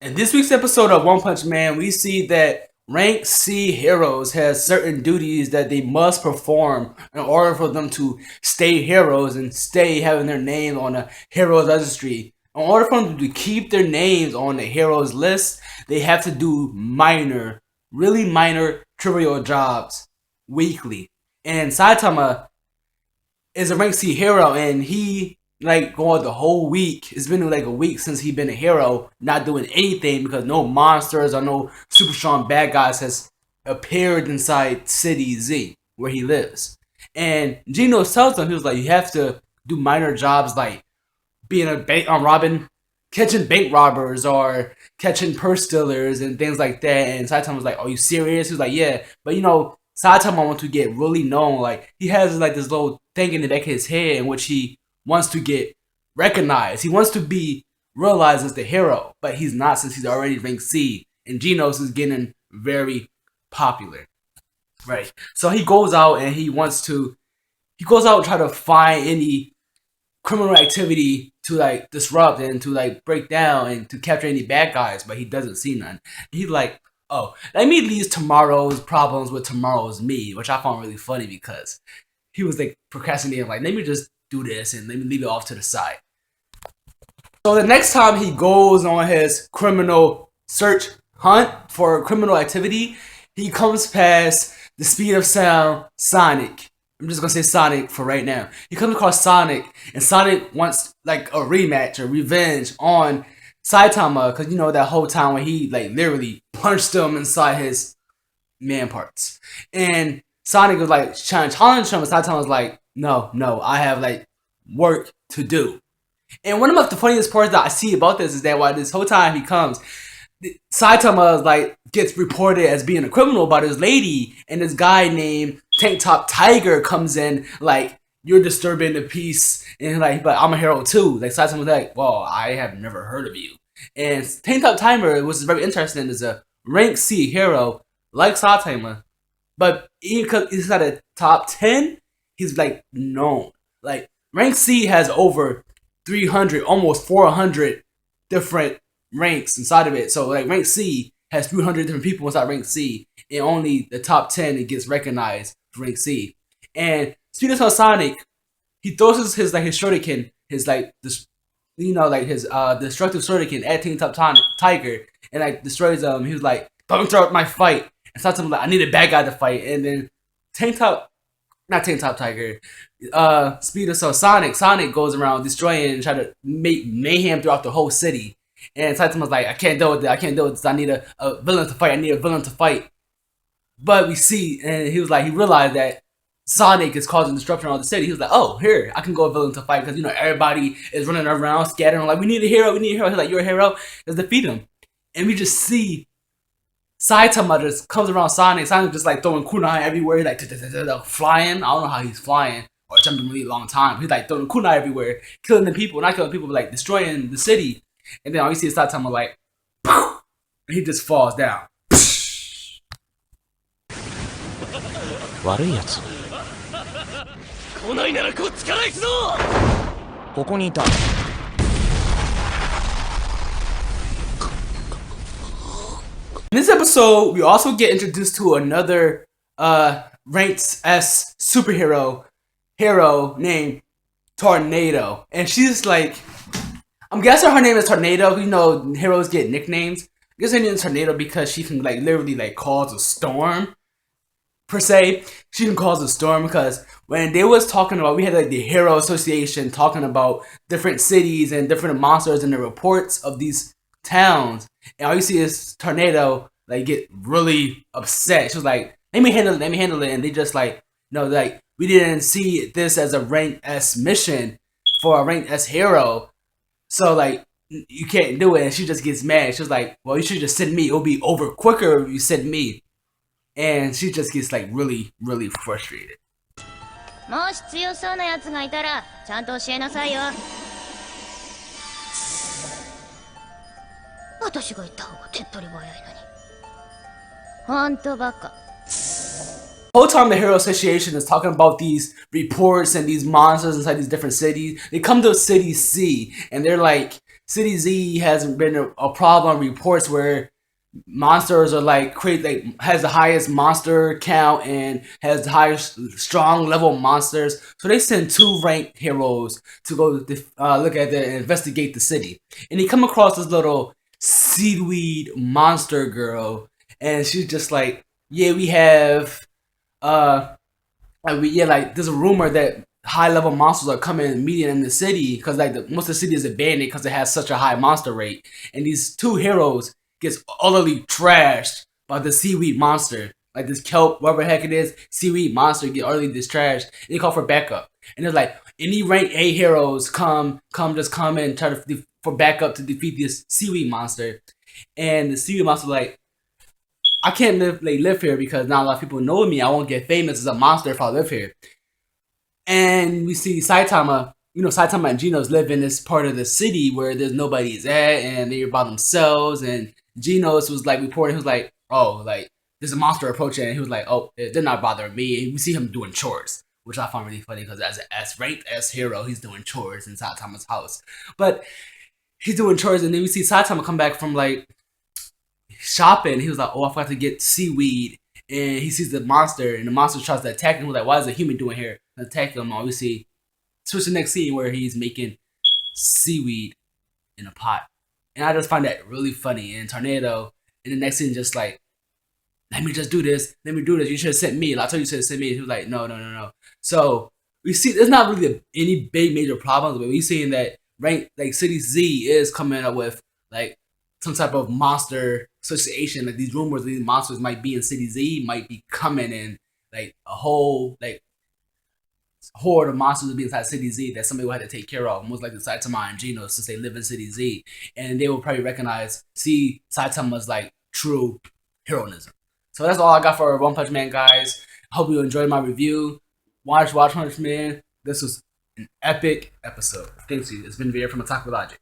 In this week's episode of One Punch Man, we see that Rank C heroes has certain duties that they must perform in order for them to stay heroes and stay having their name on a heroes registry. In order for them to keep their names on the heroes list, they have to do minor, really minor trivial jobs weekly. And Saitama is a Rank C hero, and he going the whole week. It's been like a week since he's been a hero, not doing anything because no monsters or no super strong bad guys has appeared inside City Z where he lives. And Gino tells him, he was like, you have to do minor jobs like being a bank robbing, catching bank robbers or catching purse stealers and things like that. And Saitama was like, are you serious? He was like, yeah. But Saitama wants to get really known. Like, he has like this little thing in the back of his head in which he wants to get recognized. He wants to be realized as the hero, but he's not since he's already ranked C. And Genos is getting very popular. Right. So he goes out and he goes out and try to find any criminal activity to like disrupt and to like break down and to capture any bad guys, but he doesn't see none. He's like, oh, let me leave tomorrow's problems with tomorrow's me, which I found really funny because he was like procrastinating, like, let me just do this and let me leave it off to the side. So the next time he goes on his criminal search hunt for criminal activity, he comes past the speed of sound Sonic. I'm just gonna say Sonic for right now. He comes across Sonic, and Sonic wants like a rematch or revenge on Saitama, because that whole time when he like literally punched him inside his man parts. And Sonic was like trying to challenge him, and Saitama was like, no, I have like work to do. And one of the funniest parts that I see about this is that while this whole time he comes, Saitama like gets reported as being a criminal by this lady, and this guy named Tank Top Tiger comes in like, you're disturbing the peace, and like, but I'm a hero too. Like Saitama's like, well, I have never heard of you. And Tank Top Tiger, which is very interesting, is a rank C hero like Saitama, but even because he's not a top 10, he's like known. Like rank C has over 300, almost 400 different ranks inside of it. So like rank C has 300 different people inside rank C, and only the top 10 it gets recognized for rank C. And speaking of Sonic, he throws his shuriken, his like this, his destructive shuriken at Tank Top Tiger, and like destroys him. He was like, don't interrupt my fight. And Saitama like, I need a bad guy to fight. And then not Tank Top Tiger, Speed of Sonic goes around destroying and trying to make mayhem throughout the whole city. And Saitama's like, I can't deal with this. I need a villain to fight. But we see, and he realized that Sonic is causing disruption on the city. He was like, oh, here, I can go a villain to fight, because everybody is running around scattering like, we need a hero. He's like, you're a hero, let's defeat him. And we just see Saitama just comes around Sonic just like throwing kunai everywhere, like flying. I don't know how he's flying or jumping really long time. He's like throwing kunai everywhere, killing the people, not killing people, but like destroying the city. And then all you see is Saitama like, and he just falls down. 悪いやつ来ないならこっちから行くぞここにいた In this episode, we also get introduced to another ranked S superhero hero named Tornado. And she's like, I'm guessing her name is Tornado. Heroes get nicknames. I guess her name is Tornado because she can like literally like cause a storm. Per se, she can cause a storm because when they was talking about, we had like the Hero Association talking about different cities and different monsters and the reports of these towns, and all you see is Tornado like get really upset. She was like, let me handle it, and they just like, no, like, we didn't see this as a rank S mission for a rank S hero, so like, you can't do it. And she just gets mad. She was like, well, you should just send me, it'll be over quicker if you send me. And she just gets like really, really frustrated. もし強そうなやつがいたらちゃんと教えなさいよ。私が言った方が手っ取り早いのに。ほんとバカ。 The whole time the Hero Association is talking about these reports and these monsters inside these different cities, they come to City C and they're like, City Z has been a problem. Reports where monsters are like has the highest monster count and has the highest strong level monsters. So they send 2 ranked heroes to go look at and investigate the city. And they come across this little seaweed monster girl, and she's just like, yeah, we have there's a rumor that high level monsters are coming and meeting in the city because most of the city is abandoned because it has such a high monster rate. And these 2 heroes gets utterly trashed by the seaweed monster. Like this kelp, whatever the heck it is, seaweed monster get utterly trashed. They call for backup. And it's like any rank A heroes come and try for backup to defeat this seaweed monster. And the seaweed monster like, I can't live here because not a lot of people know me. I won't get famous as a monster if I live here. And we see Saitama, Saitama and Genos live in this part of the city where there's nobody's at and they're by themselves. And Genos was like reporting, he was like, oh, like there's a monster approaching. And he was like, oh, they're not bothering me. And we see him doing chores, which I find really funny because as ranked as hero, he's doing chores in Saitama's house. But he's doing chores, and then we see Saitama come back from like shopping. He was like, oh, I forgot to get seaweed. And he sees the monster, and the monster tries to attack him. He's like, why is a human doing here? Attack him. And we see switch the next scene where he's making seaweed in a pot. And I just find that really funny. And Tornado, in the next scene, just like, let me just do this. Let me do this. You should have sent me. I told you you should have sent me. He was like, no. So we see there's not really any big major problems, but we seeing that City Z is coming up with like some type of monster association. Like these rumors, these monsters might be in City Z, might be coming in like a whole like horde of monsters will be inside City Z that somebody will have to take care of. Most likely Saitama and Genos, since they live in City Z, and they will probably see Saitama's like true heroism. So that's all I got for One Punch Man, guys. I hope you enjoyed my review. Watch Punch Man. This was an epic episode. Thanks you. It's been Veer from Otaku Logic.